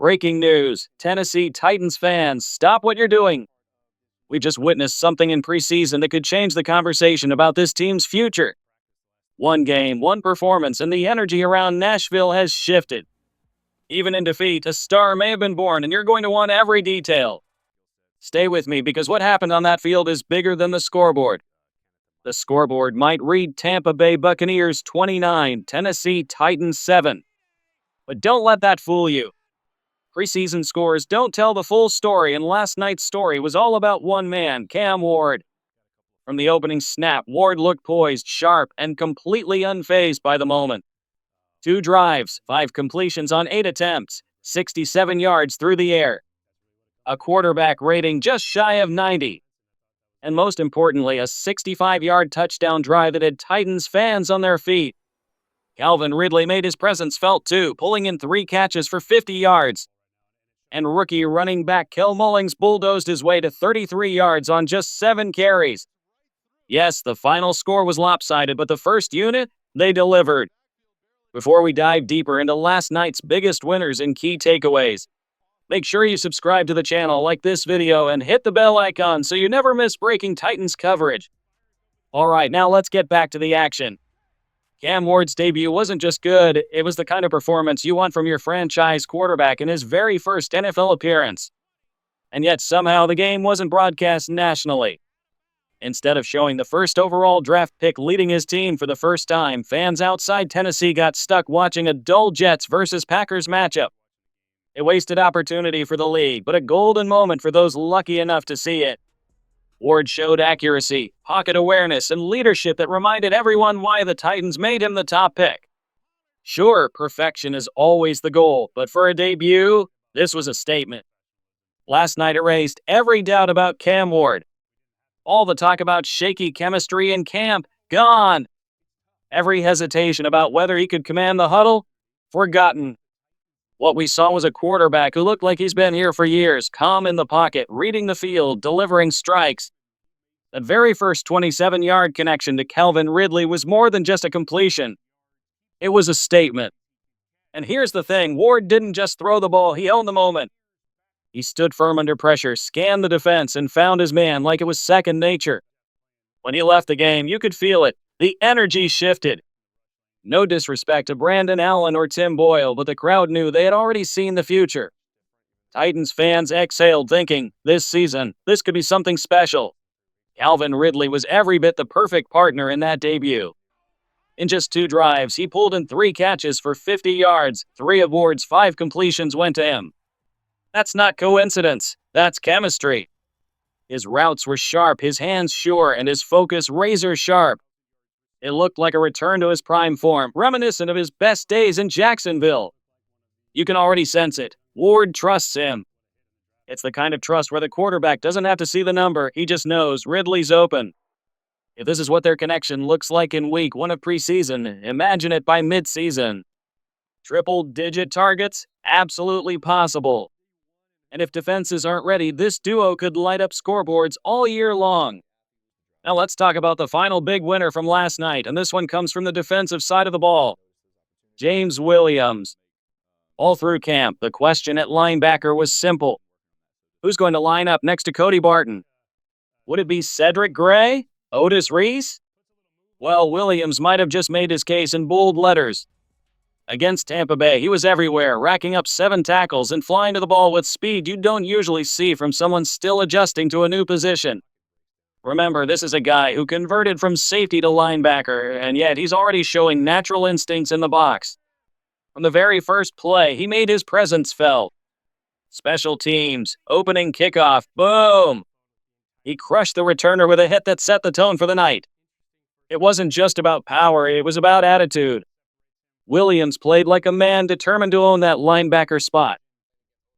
Breaking news. Tennessee Titans fans, stop what you're doing. We just witnessed something in preseason that could change the conversation about this team's future. One game, one performance, and the energy around Nashville has shifted. Even in defeat, a star may have been born, and you're going to want every detail. Stay with me because what happened on that field is bigger than the scoreboard. The scoreboard might read Tampa Bay Buccaneers 29, Tennessee Titans 7. But don't let that fool you. Preseason scores don't tell the full story, and last night's story was all about one man, Cam Ward. From the opening snap, Ward looked poised, sharp, and completely unfazed by the moment. 2 drives, 5 completions on 8 attempts, 67 yards through the air. A quarterback rating just shy of 90. And most importantly, a 65-yard touchdown drive that had Titans fans on their feet. Calvin Ridley made his presence felt too, pulling in 3 catches for 50 yards. And rookie running back Kel Mullings bulldozed his way to 33 yards on just 7 carries. Yes, the final score was lopsided, but the first unit, they delivered. Before we dive deeper into last night's biggest winners and key takeaways, make sure you subscribe to the channel, like this video, and hit the bell icon so you never miss breaking Titans coverage. Alright, now let's get back to the action. Cam Ward's debut wasn't just good, it was the kind of performance you want from your franchise quarterback in his very first NFL appearance. And yet somehow the game wasn't broadcast nationally. Instead of showing the first overall draft pick leading his team for the first time, fans outside Tennessee got stuck watching a dull Jets versus Packers matchup. A wasted opportunity for the league, but a golden moment for those lucky enough to see it. Ward showed accuracy, pocket awareness, and leadership that reminded everyone why the Titans made him the top pick. Sure, perfection is always the goal, but for a debut, this was a statement. Last night erased every doubt about Cam Ward. All the talk about shaky chemistry in camp, gone. Every hesitation about whether he could command the huddle, forgotten. What we saw was a quarterback who looked like he's been here for years, calm in the pocket, reading the field, delivering strikes. That very first 27-yard connection to Calvin Ridley was more than just a completion. It was a statement. And here's the thing, Ward didn't just throw the ball, he owned the moment. He stood firm under pressure, scanned the defense, and found his man like it was second nature. When he left the game, you could feel it. The energy shifted. No disrespect to Brandon Allen or Tim Boyle, but the crowd knew they had already seen the future. Titans fans exhaled thinking, this season, this could be something special. Calvin Ridley was every bit the perfect partner in that debut. In just 2 drives, he pulled in 3 catches for 50 yards, 3 of Ward's 5 completions went to him. That's not coincidence, that's chemistry. His routes were sharp, his hands sure, and his focus razor sharp. It looked like a return to his prime form, reminiscent of his best days in Jacksonville. You can already sense it. Ward trusts him. It's the kind of trust where the quarterback doesn't have to see the number, he just knows Ridley's open. If this is what their connection looks like in week 1 of preseason, imagine it by mid-season. Triple-digit targets? Absolutely possible. And if defenses aren't ready, this duo could light up scoreboards all year long. Now let's talk about the final big winner from last night, and this one comes from the defensive side of the ball. James Williams. All through camp, the question at linebacker was simple. Who's going to line up next to Cody Barton? Would it be Cedric Gray? Otis Reese? Well, Williams might have just made his case in bold letters. Against Tampa Bay, he was everywhere, racking up 7 tackles and flying to the ball with speed you don't usually see from someone still adjusting to a new position. Remember, this is a guy who converted from safety to linebacker, and yet he's already showing natural instincts in the box. From the very first play, he made his presence felt. Special teams, opening kickoff, boom! He crushed the returner with a hit that set the tone for the night. It wasn't just about power, it was about attitude. Williams played like a man determined to own that linebacker spot.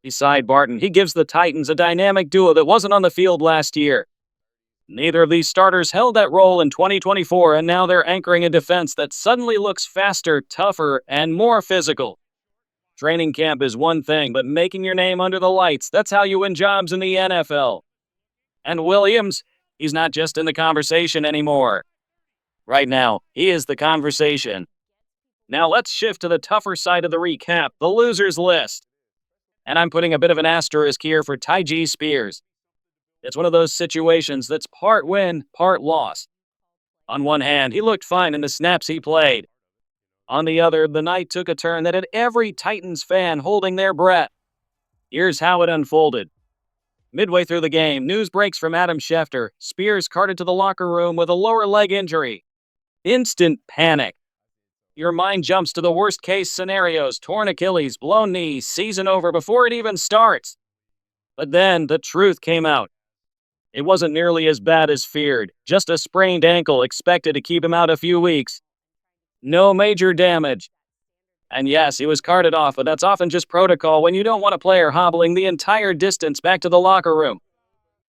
Beside Barton, he gives the Titans a dynamic duo that wasn't on the field last year. Neither of these starters held that role in 2024, and now they're anchoring a defense that suddenly looks faster, tougher, and more physical. Training camp is one thing, but making your name under the lights, that's how you win jobs in the NFL. And Williams, he's not just in the conversation anymore. Right now, he is the conversation. Now let's shift to the tougher side of the recap, the losers list. And I'm putting a bit of an asterisk here for Tyjae Spears. It's one of those situations that's part win, part loss. On one hand, he looked fine in the snaps he played. On the other, the night took a turn that had every Titans fan holding their breath. Here's how it unfolded. Midway through the game, news breaks from Adam Schefter. Spears carted to the locker room with a lower leg injury. Instant panic. Your mind jumps to the worst case scenarios: torn Achilles, blown knee, season over before it even starts. But then the truth came out. It wasn't nearly as bad as feared, just a sprained ankle expected to keep him out a few weeks. No major damage. And yes, he was carted off, but that's often just protocol when you don't want a player hobbling the entire distance back to the locker room.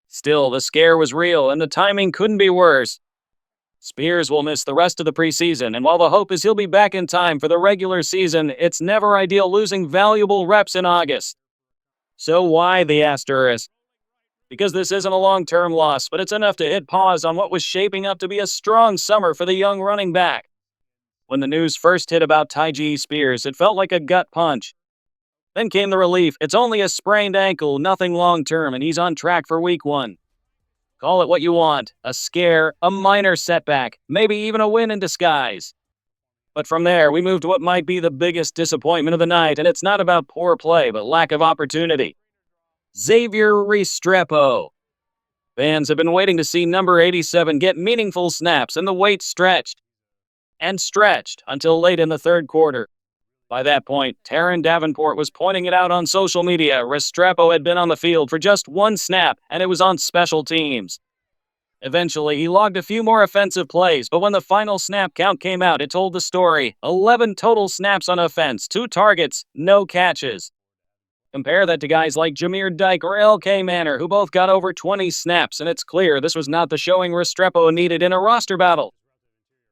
Still, the scare was real, and the timing couldn't be worse. Spears will miss the rest of the preseason, and while the hope is he'll be back in time for the regular season, it's never ideal losing valuable reps in August. So why the asterisk? Because this isn't a long-term loss, but it's enough to hit pause on what was shaping up to be a strong summer for the young running back. When the news first hit about Tyjae Spears, it felt like a gut punch. Then came the relief. It's only a sprained ankle, nothing long-term, and he's on track for week 1. Call it what you want, a scare, a minor setback, maybe even a win in disguise. But from there, we moved to what might be the biggest disappointment of the night, and it's not about poor play, but lack of opportunity. Xavier Restrepo. Fans have been waiting to see number 87 get meaningful snaps, and the wait stretched. And stretched until late in the third quarter. By that point, Taron Davenport was pointing it out on social media. Restrepo had been on the field for just 1 snap, and it was on special teams. Eventually, he logged a few more offensive plays, but when the final snap count came out, it told the story. 11 total snaps on offense, 2 targets, no catches. Compare that to guys like Jameer Dyke or L.K. Manor, who both got over 20 snaps, and it's clear this was not the showing Restrepo needed in a roster battle.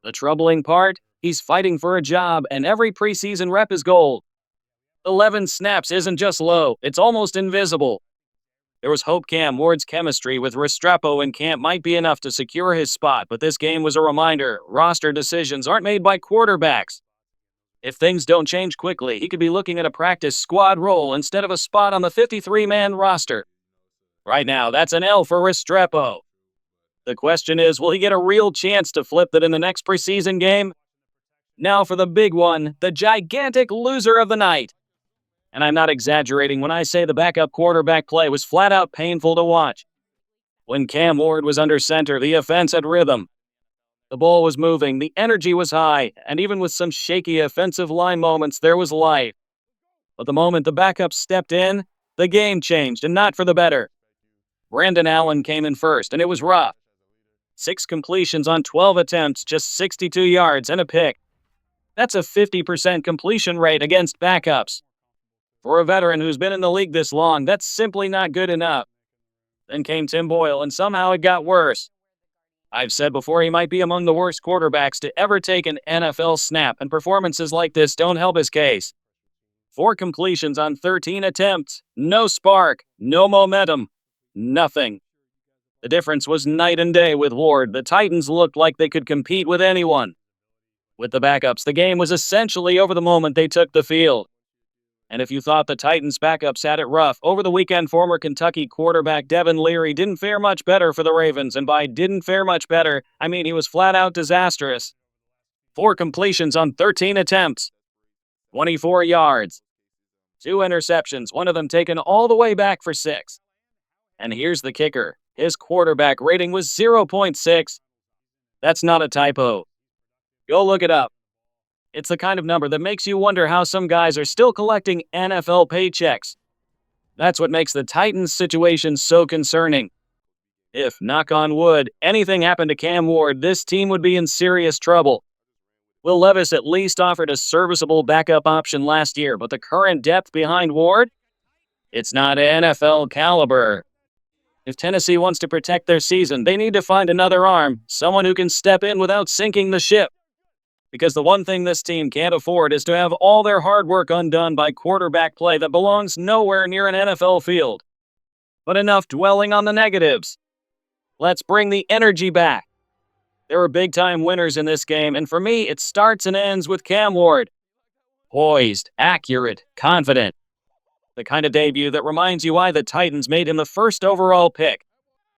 The troubling part? He's fighting for a job, and every preseason rep is gold. 11 snaps isn't just low, it's almost invisible. There was hope Cam Ward's chemistry with Restrepo in camp might be enough to secure his spot, but this game was a reminder: roster decisions aren't made by quarterbacks. If things don't change quickly, he could be looking at a practice squad role instead of a spot on the 53-man roster. Right now, that's an L for Restrepo. The question is, will he get a real chance to flip that in the next preseason game? Now for the big one, the gigantic loser of the night. And I'm not exaggerating when I say the backup quarterback play was flat out painful to watch. When Cam Ward was under center, the offense had rhythm. The ball was moving, the energy was high, and even with some shaky offensive line moments, there was life. But the moment the backup stepped in, the game changed, and not for the better. Brandon Allen came in first, and it was rough. 6 completions on 12 attempts, just 62 yards and a pick. That's a 50% completion rate against backups. For a veteran who's been in the league this long, that's simply not good enough. Then came Tim Boyle, and somehow it got worse. I've said before he might be among the worst quarterbacks to ever take an NFL snap, and performances like this don't help his case. 4 completions on 13 attempts, no spark, no momentum, nothing. The difference was night and day with Ward. The Titans looked like they could compete with anyone. With the backups, the game was essentially over the moment they took the field. And if you thought the Titans' backups had it rough, over the weekend former Kentucky quarterback Devin Leary didn't fare much better for the Ravens, and by didn't fare much better, I mean he was flat out disastrous. 4 completions on 13 attempts, 24 yards, 2 interceptions, one of them taken all the way back for 6. And here's the kicker. His quarterback rating was 0.6. That's not a typo. Go look it up. It's the kind of number that makes you wonder how some guys are still collecting NFL paychecks. That's what makes the Titans' situation so concerning. If, knock on wood, anything happened to Cam Ward, this team would be in serious trouble. Will Levis at least offered a serviceable backup option last year, but the current depth behind Ward? It's not NFL caliber. If Tennessee wants to protect their season, they need to find another arm, someone who can step in without sinking the ship. Because the one thing this team can't afford is to have all their hard work undone by quarterback play that belongs nowhere near an NFL field. But enough dwelling on the negatives. Let's bring the energy back. There were big-time winners in this game, and for me, it starts and ends with Cam Ward. Poised, accurate, confident. The kind of debut that reminds you why the Titans made him the first overall pick.